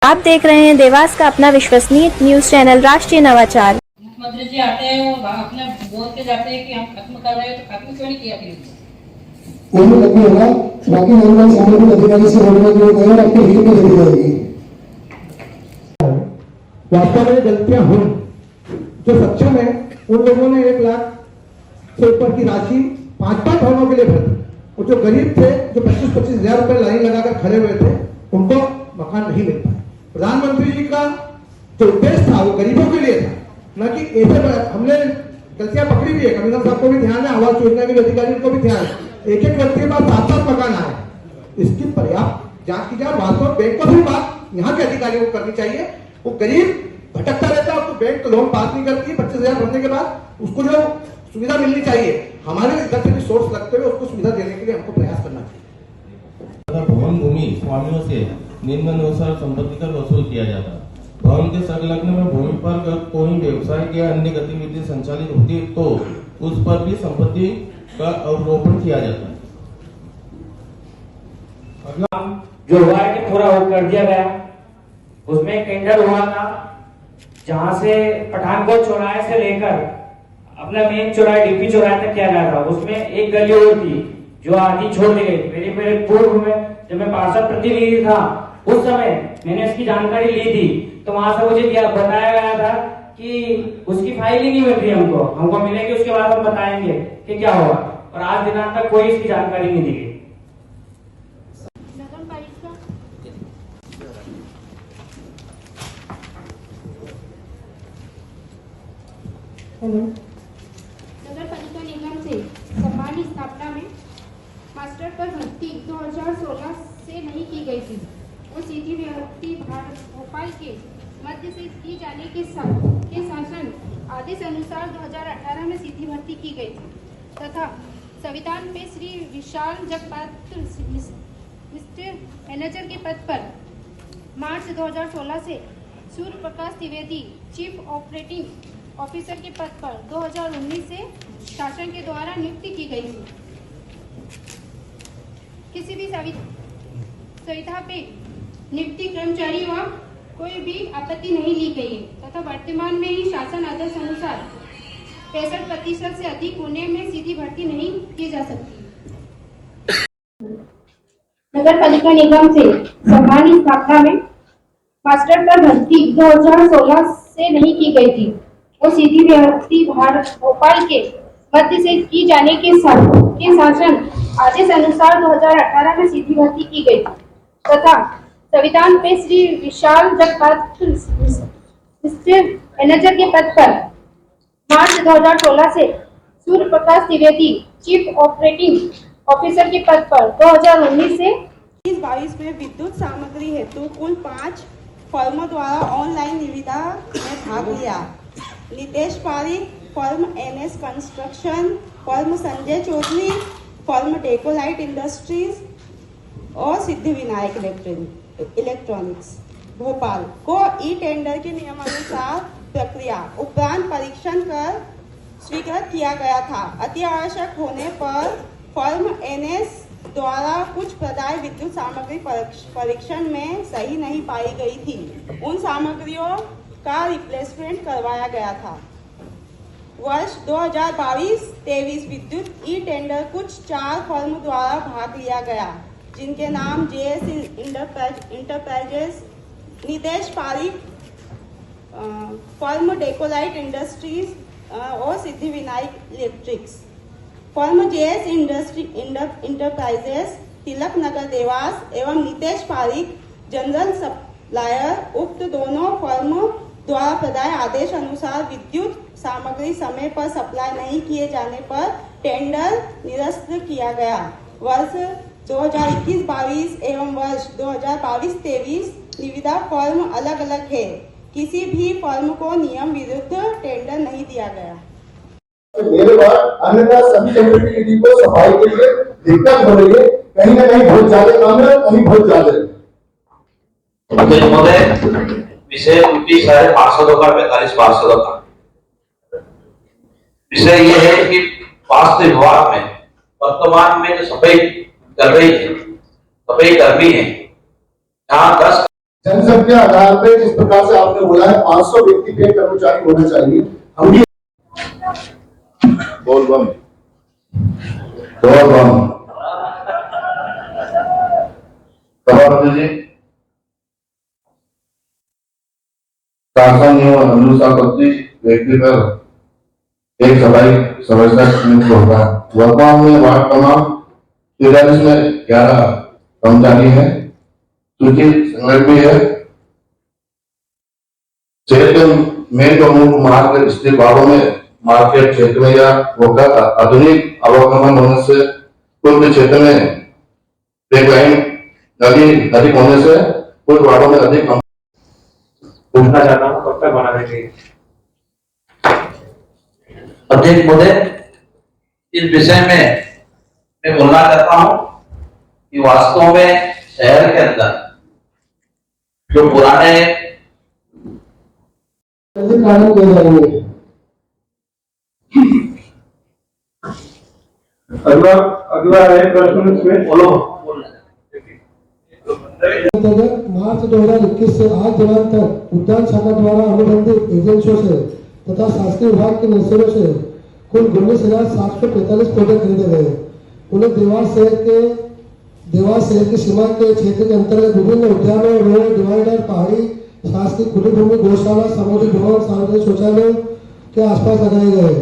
आप देख रहे हैं देवास का अपना विश्वसनीय न्यूज चैनल राष्ट्रीय नवाचार। मुख्यमंत्री जी आते हैं वो अपने बोल के जाते हैं कि हम खत्म कर रहे हैं, तो खत्म क्यों नहीं किया फिर? कोई खत्म होगा, बाकी निर्माण संबंधित अधिकारी से होने के लिए आपको लिखित में दे दी जाएगी। वास्तव में गलतियां हुई, जो सक्षम है उन लोगों ने 1 लाख से ऊपर की राशि 5-5 भवनों के लिए भरी, और जो गरीब थे, जो 25-25 हजार रुपए लाइन लगाकर खड़े हुए थे, उनको मकान नहीं मिल पाया। प्रधानमंत्री जी का जो उद्देश्य था वो गरीबों के लिए था, न कि ऐसे। हमने गलतियां पकड़ी भी है, कमिश्नर साहब को भी ध्यान है, आवास योजना के अधिकारियों को भी ध्यान है। एक व्यक्ति के पास 7-7 मकान आए, इसकी पर्याप्त जांच की जाए। वास्तव बैंक को भी बात यहाँ के अधिकारियों को करनी चाहिए। वो गरीब भटकता रहता है, तो बैंक तो लोन पास नहीं करती। 25,000 भरने के बाद उसको जो सुविधा मिलनी चाहिए, हमारे इधर से भी सोर्स लगते हुए उसको सुविधा देने के लिए हमको प्रयास करना चाहिए। भवन भूमि स्वामियों से निम्नानुसार संपत्ति कर वसूल किया जाता है। भवन के संलग्न में भूमि पर कोई व्यवसाय या अन्य गतिविधि संचालित होती है तो उस पर भी संपत्ति का अवलोकन किया जाता है। जो हुआ है कि पूरा वो कर दिया गया। उसमें एक टेंडर हुआ था जहां से पठानकोट चौराहे से लेकर अपना मेन चौराहे डीपी चौराहे तक किया गया था। उसमें एक गली और थी जो आधी छोड़ दी गई। मेरे पूर्व में जब मैं पार्षद प्रतिनिधि था उस समय मैंने इसकी जानकारी ली थी, तो वहां से मुझे बताया गया था कि उसकी फाइल ही नहीं मिल रही हमको मिलेगी, उसके बाद हम बताएंगे कि क्या होगा। और आज दिनांक तक कोई इसकी जानकारी नहीं दी गई। नगर पालिका निगम से सम्मान स्थापना में मास्टर पर भर्ती 2016 से नहीं की गई थी। वो सीधी भर्ती भोपाल के मध्य से की जाने के शासन आदेश अनुसार 2018 में सीधी भर्ती की गई थी तथा संविधान पे श्री विशाल जगपात्र मिस्टर मैनेजर के पद पर मार्च 2016 से Surya Prakash Trivedi chief operating officer के पद पर 2019 से शासन के द्वारा नियुक्ति की गई थी। किसी भी सुविधा पे नियुक्ति कर्मचारी व कोई भी आपत्ति नहीं ली गई है तथा वर्तमान में ही शासन आदेश अनुसार 65% से अधिक होने में सीधी भर्ती नहीं की जा सकती। नगर पालिका निगम से सम्मान स्थापना में मास्टर पर भर्ती 2016 से नहीं की गई थी। वो सीधी भर्ती भोपाल के मध्य से की जाने के शासन आदेश अनुसार 2018 में सीधी भर्ती की गई थी तथा संविधान पे श्री विशाल जगपात्र मिस्टर मैनेजर के पद पर मार्च 2016 से Surya Prakash Trivedi chief operating officer के पद पर 2019 से 2022 में विद्युत सामग्री हेतु कुल 5 फर्मों द्वारा ऑनलाइन निविदा में भाग लिया। Nitesh Pareek, firm NS construction, firm Sanjay Chaudhary, firm Decolite industries और सिद्धि विनायक इलेक्ट्रॉनिक्स भोपाल को ई टेंडर के नियमानुसार प्रक्रिया उपरांत परीक्षण कर स्वीकृत किया गया था। अति आवश्यक होने पर फर्म NS द्वारा कुछ प्रदाय विद्युत सामग्री परीक्षण में सही नहीं पाई गई थी। उन सामग्रियों का रिप्लेसमेंट करवाया गया था। वर्ष 2022-23 विद्युत ई टेंडर कुछ 4 फर्म द्वारा भाग लिया गया, जिनके नाम JS enterprises, Nitesh Pareek, firm Decolite industries और Siddhi Vinayak electrics. Firm JS enterprises Tilak Nagar Dewas एवं नितेश पारिक जनरल सप्लायर उक्त दोनों फर्म द्वारा प्रदाय आदेश अनुसार विद्युत सामग्री समय पर सप्लाई नहीं किए जाने पर टेंडर निरस्त किया गया। वर्ष 2021-22 एवं वर्ष 2022-23 निविदा फर्म अलग अलग है। किसी भी फर्म को नियम विरुद्ध टेंडर नहीं दिया गया। मेरे पास अन्यथा सभी कम्युनिटी को सफाई के लिए दिक्कत हो रही है, कहीं ना कहीं बहुत ज्यादा कम है, कहीं बहुत ज्यादा है। विषय 29 पार्षदों का 45 पार्षदों का विषय ये है कि स्वास्थ्य विभाग में वर्तमान में जो सफाई कर रही है, सफाई कर्मी है, जहाँ 10 जनसंख्या आधार पे जिस प्रकार से आपने बोला है 500 व्यक्ति पे कर्मचारी होना चाहिए, हम भी बोल बम सभापति जी, शासन एवं अनुशासन व्यक्ति पर एक सफाई समस्या नियुक्त होता है। वर्तमान में वार्ड क्रमांक 43 में 11 कर्मचारी है, सूची संगठन भी है। क्षेत्र में जो मुख्य मार्ग स्थित भागों में मार्केट क्षेत्र में या होकर आधुनिक अवक्रमण होने से कुछ क्षेत्र में पाइपलाइन नदी अधिक होने से कुछ वार्डों में अधिक पूछना चाहता हूँ कब तक बना देंगे? अध्यक्ष महोदय, इस विषय में मैं बोलना चाहता हूं कि वास्तव में शहर के अंदर जो पुराने कारण किए जाएंगे। अगला है प्रश्न इसमें बोलो। मार्च 2021 से आज दिनांक तक उद्यान शाखा द्वारा अनुबंधित एजेंसियों से तथा शासकीय विभाग के नर्सरियों से कुल 19,745 पौधे खरीदे गए। उन्हें देवास शहर की सीमा के क्षेत्र के अंतर्गत विभिन्न उद्यानों, रोड, डिवाइडर, पहाड़ी, शासकीय खुली भूमि, गौशाला, सामुदायिक भवन, सार्वजनिक शौचालय के आसपास लगाए गए।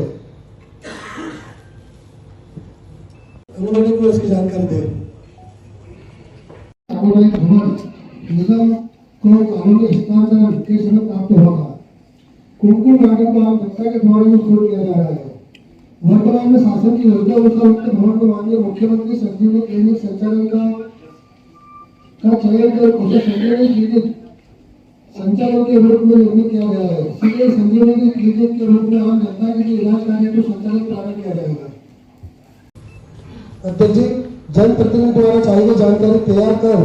उन्होंने भी इसकी जानकारी दी। सामुदायिक भवन निगम को कानूनी हस्तांतरण के समय प्राप्त होगा। कुमकुम गार्डन को आम जनता के द्वारा शुरू किया जा रहा है। वर्तमान में शासन की योजना अनुसार उक्त भवन को माननीय मुख्यमंत्री संजीवनी क्लिनिक संचालन का चयन कर उसे संजीवनी क्लिनिक संचालन के रूप में निर्मित किया गया है। इसलिए संजीवनी क्लिनिक के रूप में आम जनता के लिए इलाज कार्य को संचालन प्रारंभ किया जाएगा। अध्यक्ष जी, जनप्रतिनिधि द्वारा चाहिए गई जानकारी तैयार कर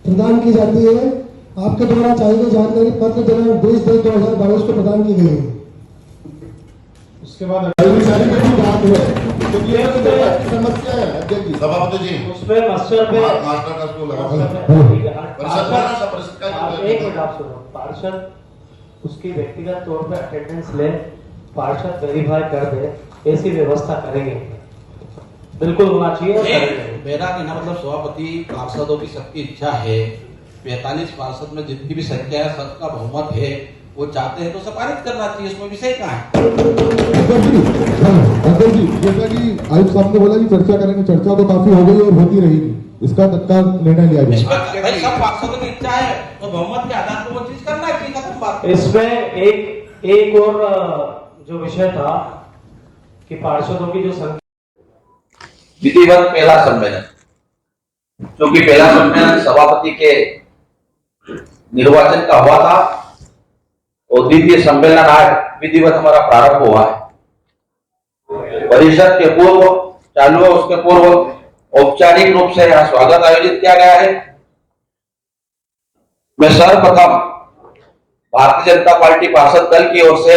प्रदान की जाती है। आपके द्वारा चाहिए गई जानकारी पत्र दिनांक 20/10/2022 को प्रदान की गई है। उसके बाद कर्मचारी की भी बात है, तो ये समस्या है अध्यक्ष जी। सभापति जी, उसमें मास्टर पे मास्टर का स्कूल लगा एक मिनट आप सुनो। पार्षद उसकी व्यक्तिगत तौर पे अटेंडेंस ले, पार्षद वेरीफाई कर दे, ऐसी व्यवस्था करेंगे। बिल्कुल होना चाहिए। मेरा कहना मतलब सभापति पार्षदों की सबकी इच्छा है, 45 पार्षद में जितनी भी संख्या है सबका बहुमत है, वो चाहते हैं तो सब पारित करना चाहिए, इसमें विषय कहाँ है? अध्यक्ष जी, जैसा कि आयुक्त साहब ने बोला कि चर्चा करेंगे, चर्चा तो काफी हो गई और होती रहेगी, इसका तत्काल निर्णय लिया जाएगा। सब पार्षदों की इच्छा है तो बहुमत के आधार पर वो चीज करना चाहिए, खत्म बात। इसमें एक और जो विषय था कि पार्षदों की जो संख्या विधिवत पहला सम्मेलन, क्योंकि पहला सम्मेलन सभापति के निर्वाचन का हुआ था और द्वितीय सम्मेलन आज विधिवत हमारा प्रारंभ हुआ है। परिषद के पूर्व चालू है, उसके पूर्व औपचारिक रूप से यहाँ स्वागत आयोजित किया गया है। मैं सर्वप्रथम भारतीय जनता पार्टी पार्षद दल की ओर से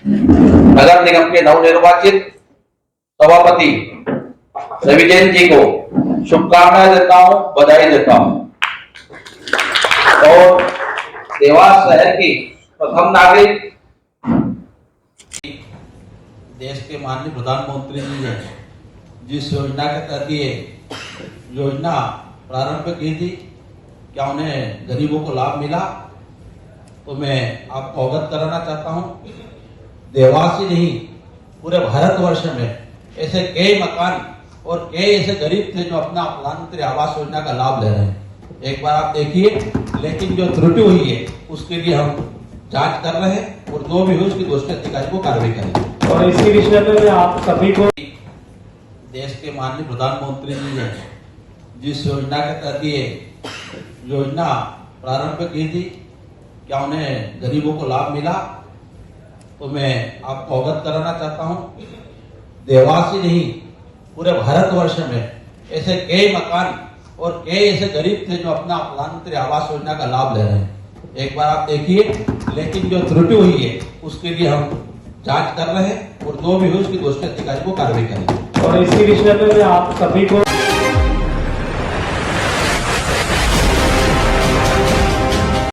नगर निगम के नवनिर्वाचित सभापति रवि जैन जी को शुभकामनाएं देता हूं, बधाई देता हूं और देवास शहर की प्रथम नागरिक देश के माननीय प्रधानमंत्री जी ने जिस योजना के तहत ये योजना प्रारंभ की थी, क्या उन्हें गरीबों को लाभ मिला, तो मैं आपको अवगत कराना चाहता हूं। देवास ही नहीं, पूरे भारतवर्ष में ऐसे कई मकान और कई ऐसे गरीब थे जो अपना प्रधानमंत्री आवास योजना का लाभ ले रहे हैं। एक बार आप देखिए, लेकिन जो त्रुटि हुई है उसके लिए हम जांच कर रहे हैं और जो भी हुई उसकी दोषी अधिकारी को कार्रवाई करेंगे। और इसी विषय में आप सभी को देश के माननीय प्रधानमंत्री जी ने जिस योजना के तहत ये योजना प्रारंभ की थी, क्या उन्हें गरीबों को लाभ मिला, तो मैं आपको अवगत कराना चाहता हूं। देवास ही नहीं, पूरे भारतवर्ष में ऐसे कई मकान और कई ऐसे गरीब थे जो अपना प्रधानमंत्री आवास योजना का लाभ ले रहे हैं। एक बार आप देखिए, लेकिन जो त्रुटि हुई है उसके लिए हम जांच कर रहे हैं और जो भी हुई उसकी दोषी अधिकारी को कार्रवाई करेंगे। और इसी विषय में आप सभी को